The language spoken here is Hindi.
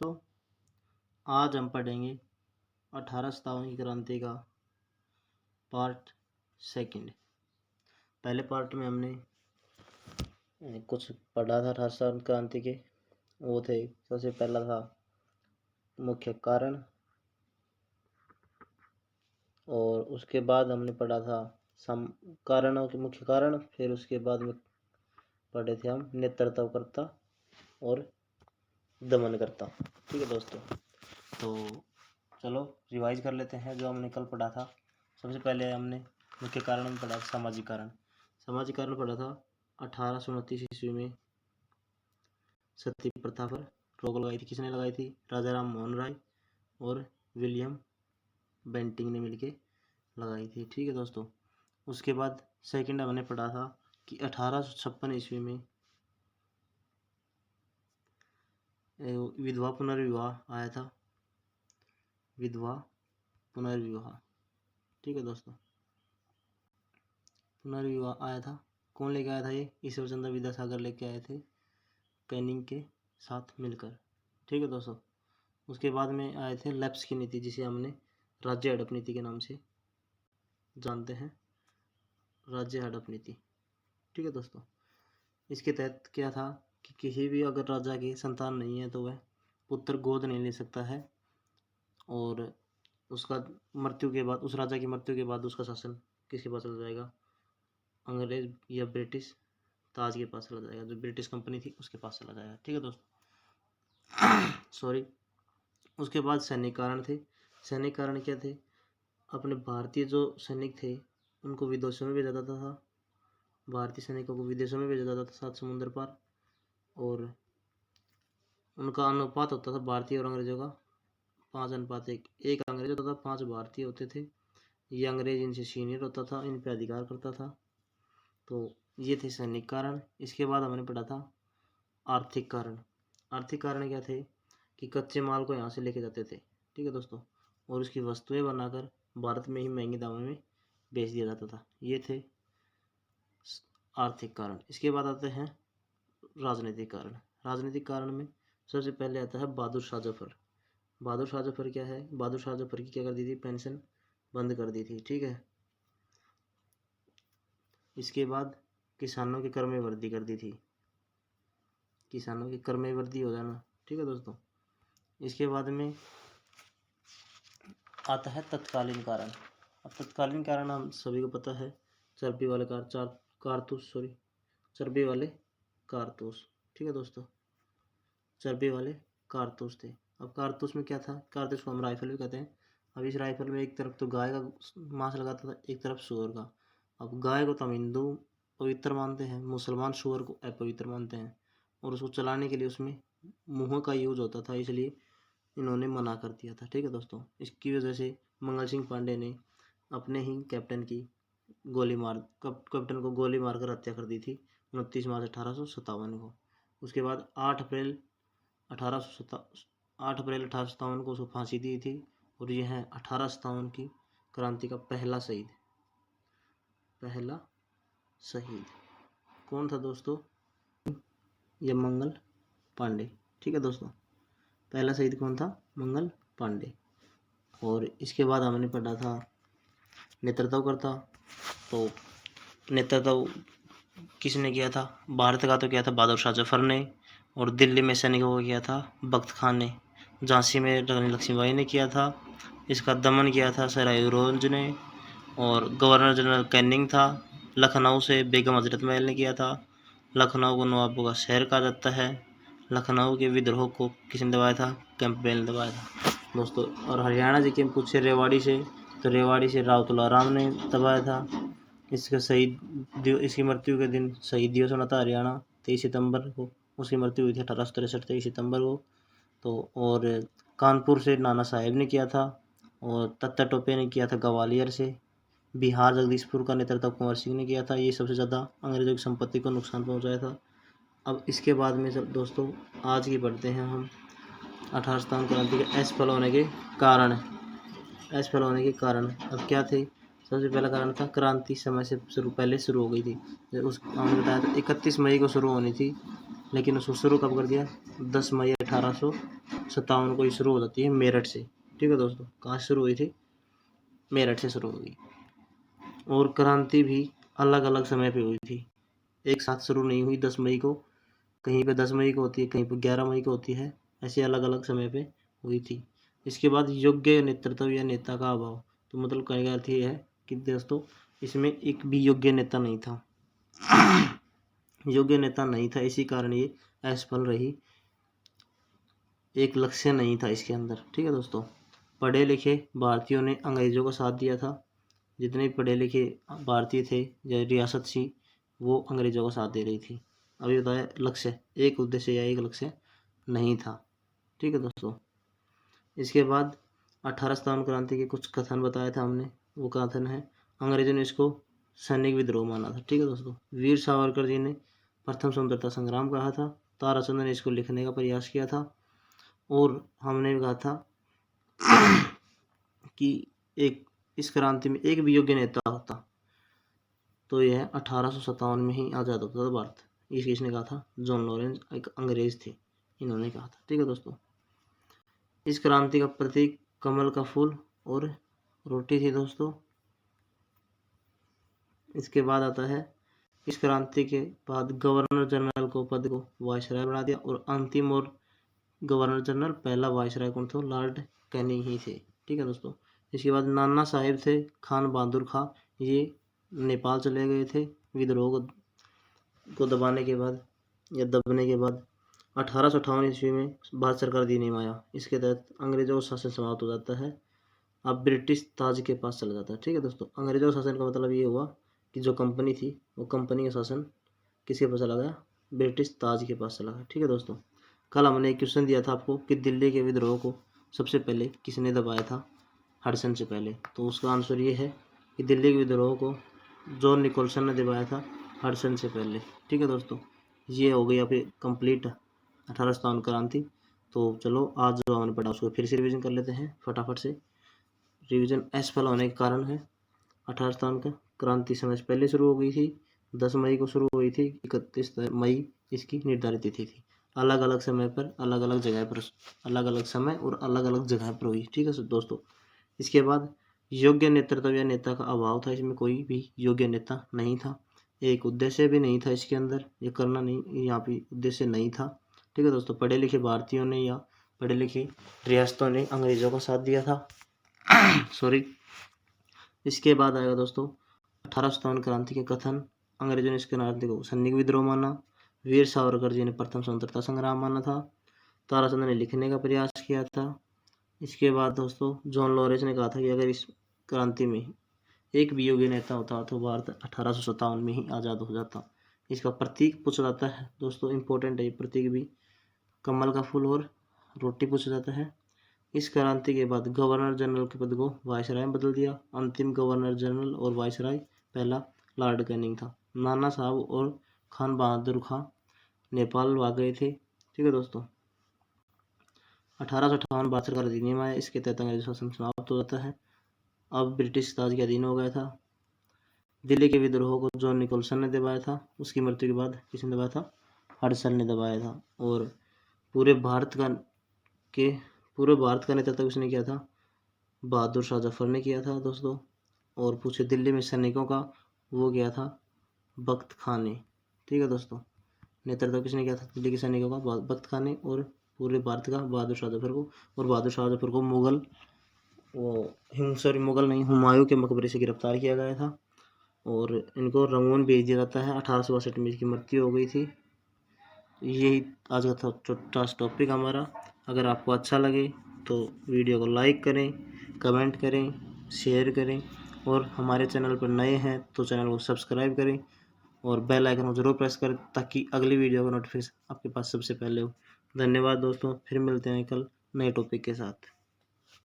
दोस्तों, आज हम पढ़ेंगे 1857 की क्रांति का पार्ट सेकंड। पहले पार्ट में हमने कुछ पढ़ा था 1857 क्रांति के। वो थे, सबसे पहला था मुख्य कारण, और उसके बाद हमने पढ़ा था कारणों के मुख्य कारण। फिर उसके बाद में पढ़े थे हम नेतृत्वकर्ता और दमनकर्ता। ठीक है दोस्तों, तो चलो रिवाइज कर लेते हैं जो हमने कल पढ़ा था। सबसे पहले हमने मुख्य कारण में पढ़ा था सामाजिक कारण। सामाजिक कारण पढ़ा था 1829 ईस्वी में सती प्रथा पर रोक लगाई थी। किसने लगाई थी? राजा राम मोहन राय और विलियम बेंटिंग ने मिलकर लगाई थी। ठीक है दोस्तों, उसके बाद सेकंड हमने पढ़ा था कि 1856 ईस्वी में विधवा पुनर्विवाह आया था। विधवा पुनर्विवाह, ठीक है दोस्तों, पुनर्विवाह आया था। कौन लेके आया था? ये ईश्वर चंद्र विद्यासागर लेके आए थे कैनिंग के साथ मिलकर। ठीक है दोस्तों, उसके बाद में आए थे लैप्स की नीति, जिसे हमने राज्य हड़प नीति के नाम से जानते हैं। राज्य हड़प नीति, ठीक है दोस्तों, इसके तहत क्या था कि किसी भी अगर राजा की संतान नहीं है तो वह पुत्र गोद नहीं ले सकता है, और उसका मृत्यु के बाद, उस राजा की मृत्यु के बाद उसका शासन किसके पास चला जाएगा? अंग्रेज या ब्रिटिश ताज के पास चला जाएगा, जो ब्रिटिश कंपनी थी उसके पास चला जाएगा। ठीक है दोस्तों, सॉरी। उसके बाद सैनिक कारण थे। सैनिक कारण क्या थे? अपने भारतीय जो सैनिक थे उनको विदेशों में भेजा जाता था। भारतीय सैनिकों को विदेशों में भेजा जाता था, 7 समुद्र पार, और उनका अनुपात होता था भारतीय और अंग्रेजों का 5:1। एक अंग्रेज होता था, 5 भारतीय होते थे। ये अंग्रेज इनसे सीनियर होता था, इन पे अधिकार करता था। तो ये थे सैनिक कारण। इसके बाद हमने पढ़ा था आर्थिक कारण। आर्थिक कारण क्या थे कि कच्चे माल को यहाँ से लेके जाते थे, ठीक है दोस्तों, और उसकी वस्तुएं बनाकर भारत में ही महंगे दामों में बेच दिया जाता था। ये थे आर्थिक कारण। इसके बाद आते हैं राजनीतिक कारण। राजनीतिक कारण में सबसे पहले आता है बहादुर शाह जफर। बहादुर शाह जफर क्या है? बहादुर शाह जफर की क्या कर दी थी? पेंशन बंद कर दी थी। ठीक है, इसके बाद किसानों के कर में वृद्धि कर दी थी। किसानों के कर में वृद्धि हो जाना, ठीक है दोस्तों। इसके बाद में आता है तत्कालीन कारण। अब तत्कालीन कारण हम सभी को पता है, चर्बी वाले चर्बी वाले कारतूस, ठीक है दोस्तों, चर्बी वाले कारतूस थे। अब कारतूस में क्या था? कारतूस को हम राइफल भी कहते हैं। अब इस राइफल में एक तरफ तो गाय का मांस लगाता था, एक तरफ सूअर का। अब गाय को तो हम हिंदू पवित्र मानते हैं, मुसलमान सूअर को अपवित्र मानते हैं, और उसको चलाने के लिए उसमें मुँह का यूज होता था, इसलिए इन्होंने मना कर दिया था। ठीक है दोस्तों, इसकी वजह से मंगल सिंह पांडे ने अपने ही कैप्टन को गोली मारकर हत्या कर दी थी 29 मार्च 1857 को। उसके बाद 8 अप्रैल 1857 को उसको फांसी दी थी, और यह है 1857 की क्रांति का पहला शहीद। कौन था दोस्तों? यह मंगल पांडे। ठीक है दोस्तों, पहला शहीद कौन था? मंगल पांडे। और इसके बाद हमने पढ़ा था नेतृत्वकर्ता। तो नेतृत्व किसने किया था? भारत का तो किया था बहादुर शाह जफर ने, और दिल्ली में सैनिकों को किया था बख्त खान ने। झांसी में रानी लक्ष्मीबाई ने किया था। इसका दमन किया था सर रोज ने, और गवर्नर जनरल कैनिंग था। लखनऊ से बेगम हजरत महल ने किया था। लखनऊ को नवाबों का शहर कहा जाता है। लखनऊ के विद्रोह को किसने दबाया था? कैंपबेल ने दबाया था दोस्तों। और हरियाणा जी के पूछे रेवाड़ी से, तो रेवाड़ी से राव तुलाराम ने दबाया था। इसकी मृत्यु के दिन शहीद दिवस होना था हरियाणा, 23 सितंबर को उसकी मृत्यु हुई थी 1863 23 सितंबर को। तो और कानपुर से नाना साहेब ने किया था, और तत्ता टोपे ने किया था ग्वालियर से। बिहार जगदीशपुर का नेतृत्व कुंवर सिंह ने किया था। ये सबसे ज़्यादा अंग्रेजों की संपत्ति को नुकसान पहुंचाया था। अब इसके बाद में सब दोस्तों आज की पढ़ते हैं हम 1857 क्रांति के असफल होने के कारण। असफल होने के कारण अब क्या थे? सबसे पहला कारण था क्रांति समय से पहले शुरू हो गई थी। हमने बताया था 31 मई को शुरू होनी थी, लेकिन उसको शुरू कब कर दिया? 10 मई 1800 1857 को ये शुरू हो जाती है मेरठ से। ठीक है दोस्तों, कहाँ शुरू हुई थी? मेरठ से शुरू हुई। और क्रांति भी अलग अलग समय पे हुई थी, एक साथ शुरू नहीं हुई 10 मई को, कहीं पे 10 मई को होती है, कहीं पे 11 मई को होती है, ऐसे अलग अलग समय पे हुई थी। इसके बाद योग्य नेतृत्व या नेता का अभाव, तो मतलब कहने का अर्थ ये है कि दोस्तों इसमें एक भी योग्य नेता नहीं था। योग्य नेता नहीं था, इसी कारण ये असफल रही, एक लक्ष्य नहीं था इसके अंदर। ठीक है दोस्तों, पढ़े लिखे भारतीयों ने अंग्रेजों का साथ दिया था, जितने पढ़े लिखे भारतीय थे या रियासत थी वो अंग्रेजों का साथ दे रही थी। अभी बताया लक्ष्य, एक उद्देश्य या एक लक्ष्य नहीं था। ठीक है दोस्तों, इसके बाद 1857 क्रांति के कुछ कथन बताया था हमने, वो कथन है अंग्रेजों ने इसको सैनिक विद्रोह माना था। ठीक है दोस्तों, वीर सावरकर जी ने प्रथम स्वतंत्रता संग्राम कहा था, ताराचंद ने इसको लिखने का प्रयास किया था, और हमने कहा था कि एक इस क्रांति में एक भी योग्य नेता होता तो यह 1857 में ही आज़ाद होता था भारत। इस किसने कहा था? जॉन लॉरेंस, एक अंग्रेज थे, इन्होंने कहा था। ठीक है दोस्तों, इस क्रांति का प्रतीक कमल का फूल और रोटी थी दोस्तों। इसके बाद आता है इस क्रांति के बाद गवर्नर जनरल को पद को वायसराय बना दिया, और अंतिम और गवर्नर जनरल पहला वायसराय कौन था? लॉर्ड कैनिंग ही थे। ठीक है दोस्तों, इसके बाद नाना साहिब थे, खान बहादुर खां, ये नेपाल चले गए थे विद्रोह को दबाने के बाद या दबने के बाद। 1858 ईस्वी में भारत सरकार अधिनियम आया, इसके तहत अंग्रेजों का शासन समाप्त हो जाता है, अब ब्रिटिश ताज के पास चला जाता है। ठीक है दोस्तों, अंग्रेजों का शासन का मतलब ये हुआ कि जो कंपनी थी वो कंपनी का शासन किसके पास चला गया? ब्रिटिश ताज के पास चला गया। ठीक है दोस्तों, कल हमने एक क्वेश्चन दिया था आपको कि दिल्ली के विद्रोह को सबसे पहले किसने दबाया था हडसन से पहले, तो उसका आंसर ये है कि दिल्ली के विद्रोह को जॉन निकोलसन ने दबाया था हडसन से पहले। ठीक है दोस्तों, ये हो गई आपकी कंप्लीट 1857 क्रांति। तो चलो आज जो हमने पढ़ा उसको फिर से रिवीजन कर लेते हैं फटाफट से। रिवीजन असफल होने के कारण है 1857 का क्रांति समय से पहले शुरू हो गई थी, 10 मई को शुरू हुई थी, 31 मई इसकी निर्धारित तिथि थी, अलग अलग समय पर अलग अलग जगह पर, अलग अलग समय और अलग अलग जगह पर हुई। ठीक है दोस्तों, इसके बाद योग्य नेतृत्व या नेता का अभाव था, इसमें कोई भी योग्य नेता नहीं था, एक उद्देश्य भी नहीं था इसके अंदर, ये करना नहीं, यहाँ पे उद्देश्य नहीं था। ठीक है दोस्तों, पढ़े लिखे भारतीयों ने या पढ़े लिखे रियासतों ने अंग्रेजों का साथ दिया था। सॉरी। इसके बाद आएगा दोस्तों 1857 क्रांति के कथन, अंग्रेजों ने इस क्रांति को सैनिक विद्रोह माना, वीर सावरकर जी ने प्रथम स्वतंत्रता संग्राम माना था, ताराचंद ने लिखने का प्रयास किया था। इसके बाद दोस्तों जॉन लॉरेंस ने कहा था कि अगर इस क्रांति में एक भी योग्य नेता होता तो भारत 1857 में ही आज़ाद हो जाता। इसका प्रतीक पूछा जाता है दोस्तों, इम्पोर्टेंट है ये प्रतीक भी, कमल का फूल और रोटी पूछा जाता है। इस क्रांति के बाद गवर्नर जनरल के पद को वायसराय में बदल दिया, अंतिम गवर्नर जनरल और वायसराय पहला लॉर्ड कैनिंग था। नाना साहब और खान बहादुर खां नेपाल भाग गए थे। ठीक है दोस्तों, 1858 भारत सरकार अधिनियम आया, इसके तहत अंग्रेज शासन समाप्त हो जाता है, अब ब्रिटिश ताज के अधीन हो गया था। दिल्ली के विद्रोह को जॉन निकोलसन ने दबाया था, उसकी मृत्यु के बाद किसने दबाया था? हडसन ने दबाया था। और पूरे भारत का नेतृत्व किसने किया था? बहादुर शाह जफर ने किया था दोस्तों। और पूछे दिल्ली में सैनिकों का, वो किया था बख्त खान ने। ठीक है दोस्तों, नेतृत्व किसने किया था दिल्ली के सैनिकों का? बख्त खान ने। और पूरे भारत का बहादुर शाह जफर को, और बहादुर शाह जफर को मुगल नहीं, हुमायूं के मकबरे से गिरफ्तार किया गया था, और इनको रंगून भेज दिया जाता है। 1862 में इसकी मृत्यु हो गई थी। यही आज का छोटा टॉपिक हमारा। अगर आपको अच्छा लगे तो वीडियो को लाइक करें, कमेंट करें, शेयर करें, और हमारे चैनल पर नए हैं तो चैनल को सब्सक्राइब करें और बेल आइकन को जरूर प्रेस करें ताकि अगली वीडियो का नोटिफिकेशन आपके पास सबसे पहले हो। धन्यवाद दोस्तों, फिर मिलते हैं कल नए टॉपिक के साथ।